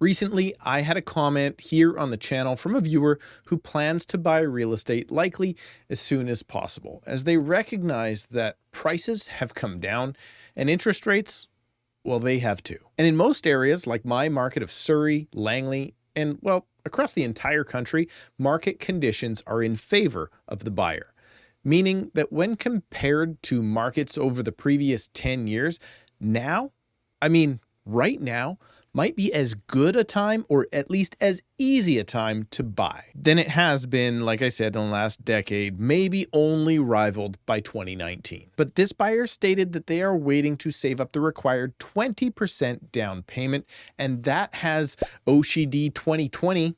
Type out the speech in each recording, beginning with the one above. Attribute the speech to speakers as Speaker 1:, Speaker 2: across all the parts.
Speaker 1: Recently, I had a comment here on the channel from a viewer who plans to buy real estate likely as soon as possible, as they recognize that prices have come down and interest rates, well, they have too. And in most areas, like my market of Surrey, Langley, and well, across the entire country, market conditions are in favor of the buyer, meaning that when compared to markets over the previous 10 years, right now, might be as good a time, or at least as easy a time to buy than it has been, like I said, in the last decade, maybe only rivaled by 2019. But this buyer stated that they are waiting to save up the required 20% down payment, and that has OCD 2020,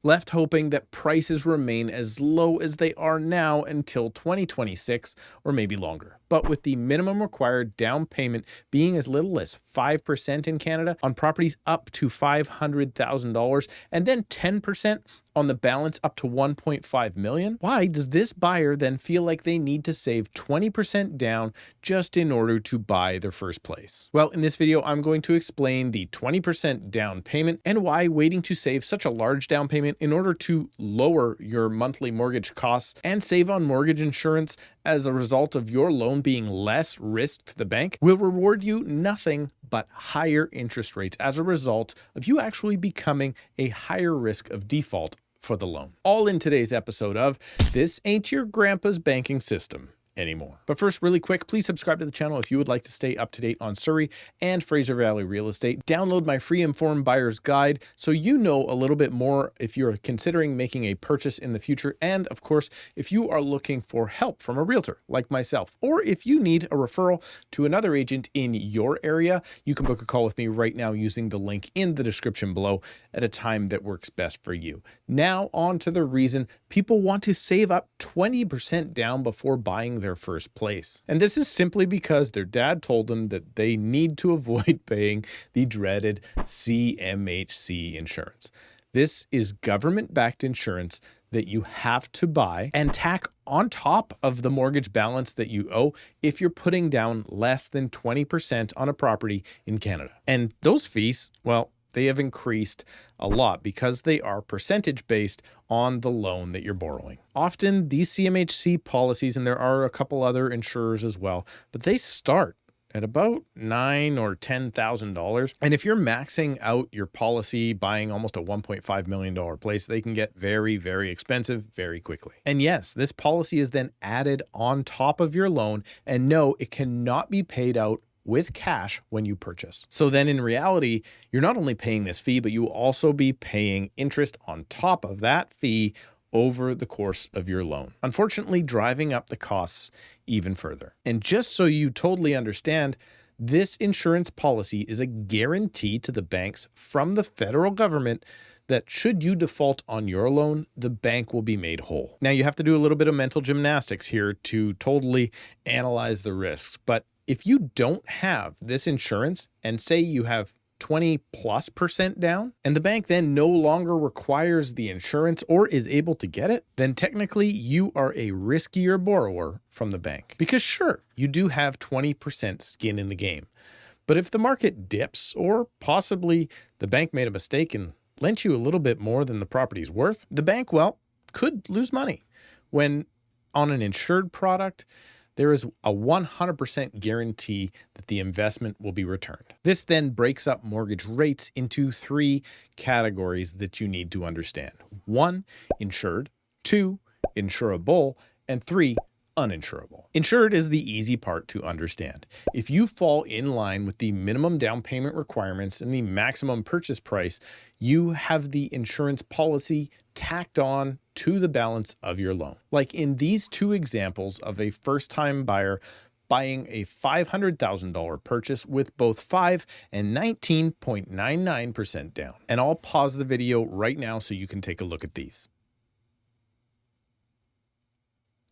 Speaker 1: left hoping that prices remain as low as they are now until 2026 or maybe longer. But with the minimum required down payment being as little as 5% in Canada on properties up to $500,000 and then 10% on the balance up to 1.5 million, why does this buyer then feel like they need to save 20% down just in order to buy their first place? Well, in this video, I'm going to explain the 20% down payment and why waiting to save such a large down payment in order to lower your monthly mortgage costs and save on mortgage insurance as a result of your loan being less risk to the bank will reward you nothing but higher interest rates as a result of you actually becoming a higher risk of default for the loan. All in today's episode of This Ain't Your Grandpa's Banking System Anymore. But first, really quick, please subscribe to the channel if you would like to stay up to date on Surrey and Fraser Valley real estate. Download my free Informed Buyer's Guide so you know a little bit more if you're considering making a purchase in the future. And of course, if you are looking for help from a realtor like myself, or if you need a referral to another agent in your area, you can book a call with me right now using the link in the description below at a time that works best for you. Now on to the reason people want to save up 20% down before buying their first place. And this is simply because their dad told them that they need to avoid paying the dreaded CMHC insurance. This is government-backed insurance that you have to buy and tack on top of the mortgage balance that you owe if you're putting down less than 20% on a property in Canada. And those fees, well, they have increased a lot because they are percentage based on the loan that you're borrowing. Often these CMHC policies, and there are a couple other insurers as well, but they start at about $9,000 or $10,000. And if you're maxing out your policy, buying almost a $1.5 million place, they can get very, very expensive very quickly. And yes, this policy is then added on top of your loan, and no, it cannot be paid out with cash when you purchase. So then in reality, you're not only paying this fee, but you will also be paying interest on top of that fee over the course of your loan, unfortunately driving up the costs even further. And just so you totally understand, this insurance policy is a guarantee to the banks from the federal government that should you default on your loan, the bank will be made whole. Now you have to do a little bit of mental gymnastics here to totally analyze the risks, but if you don't have this insurance and say you have 20+% down and the bank then no longer requires the insurance or is able to get it, then technically you are a riskier borrower from the bank. Because sure, you do have 20% skin in the game. But if the market dips or possibly the bank made a mistake and lent you a little bit more than the property's worth, the bank, well, could lose money. When on an insured product, there is a 100% guarantee that the investment will be returned. This then breaks up mortgage rates into 3 categories that you need to understand. 1, insured, 2, insurable, and 3, uninsurable. Insured is the easy part to understand. If you fall in line with the minimum down payment requirements and the maximum purchase price, you have the insurance policy tacked on to the balance of your loan. Like in these 2 examples of a first-time buyer buying a $500,000 purchase with both 5 and 19.99% down. And I'll pause the video right now so you can take a look at these.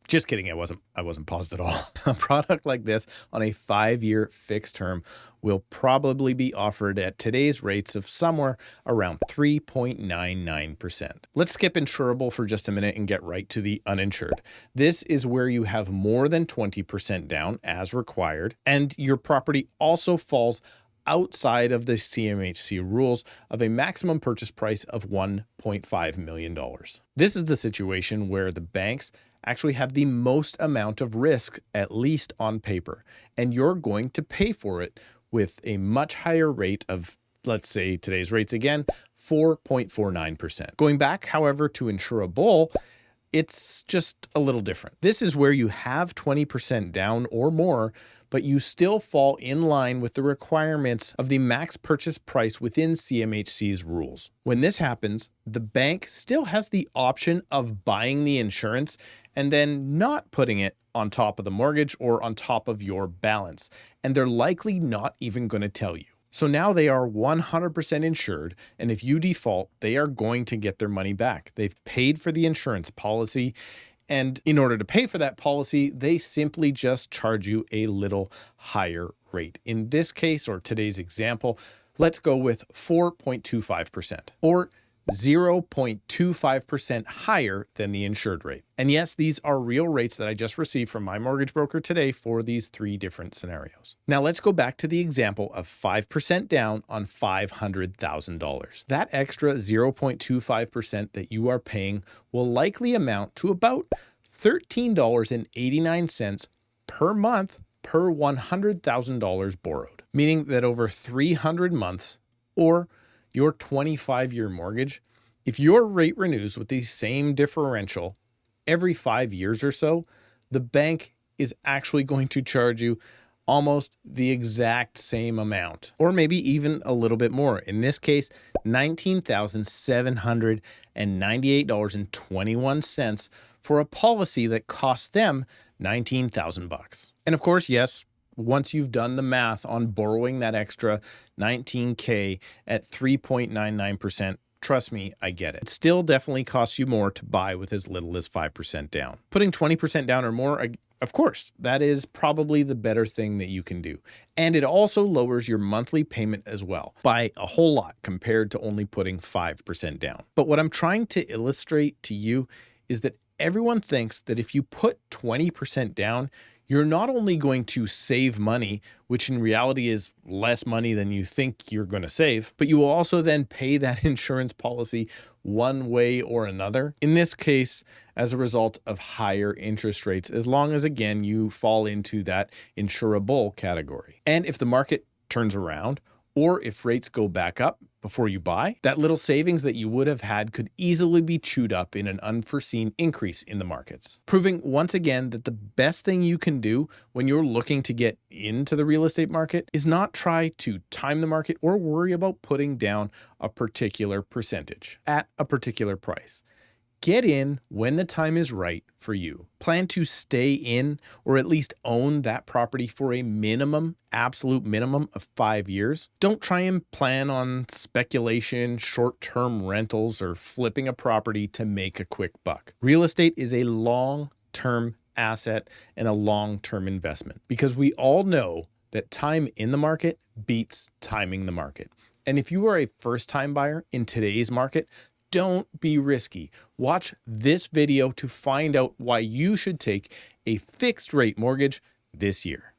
Speaker 1: Just kidding, I wasn't paused at all. A product like this on a 5-year fixed term will probably be offered at today's rates of somewhere around 3.99%. Let's skip insurable for just a minute and get right to the uninsured. This is where you have more than 20% down as required, and your property also falls outside of the CMHC rules of a maximum purchase price of $1.5 million. This is the situation where the banks actually have the most amount of risk, at least on paper, and you're going to pay for it with a much higher rate of, let's say today's rates again, 4.49%. Going back, however, to Insurable, it's just a little different. This is where you have 20% down or more, but you still fall in line with the requirements of the max purchase price within CMHC's rules. When this happens, the bank still has the option of buying the insurance and then not putting it on top of the mortgage or on top of your balance. And they're likely not even going to tell you. So now they are 100% insured, and if you default, they are going to get their money back. They've paid for the insurance policy, and in order to pay for that policy, they simply just charge you a little higher rate. In this case, or today's example, let's go with 4.25%, or 0.25% higher than the insured rate. And yes, these are real rates that I just received from my mortgage broker today for these 3 different scenarios. Now let's go back to the example of 5% down on $500,000. That extra 0.25% that you are paying will likely amount to about $13.89 per month per $100,000 borrowed, meaning that over 300 months, or your 25-year mortgage, if your rate renews with the same differential every 5 years or so, the bank is actually going to charge you almost the exact same amount, or maybe even a little bit more. In this case, $19,798.21 for a policy that costs them $19,000. And of course, yes, once you've done the math on borrowing that extra $19K at 3.99%, trust me, I get it. It still definitely costs you more to buy with as little as 5% down. Putting 20% down or more, of course, that is probably the better thing that you can do. And it also lowers your monthly payment as well by a whole lot compared to only putting 5% down. But what I'm trying to illustrate to you is that everyone thinks that if you put 20% down, you're not only going to save money, which in reality is less money than you think you're going to save, but you will also then pay that insurance policy one way or another. In this case, as a result of higher interest rates, as long as, again, you fall into that insurable category. And if the market turns around, or if rates go back up before you buy, that little savings that you would have had could easily be chewed up in an unforeseen increase in the markets. Proving once again that the best thing you can do when you're looking to get into the real estate market is not try to time the market or worry about putting down a particular percentage at a particular price. Get in when the time is right for you. Plan to stay in or at least own that property for a minimum, absolute minimum of 5 years. Don't try and plan on speculation, short-term rentals, or flipping a property to make a quick buck. Real estate is a long-term asset and a long-term investment, because we all know that time in the market beats timing the market. And if you are a first-time buyer in today's market, don't be risky. Watch this video to find out why you should take a fixed rate mortgage this year.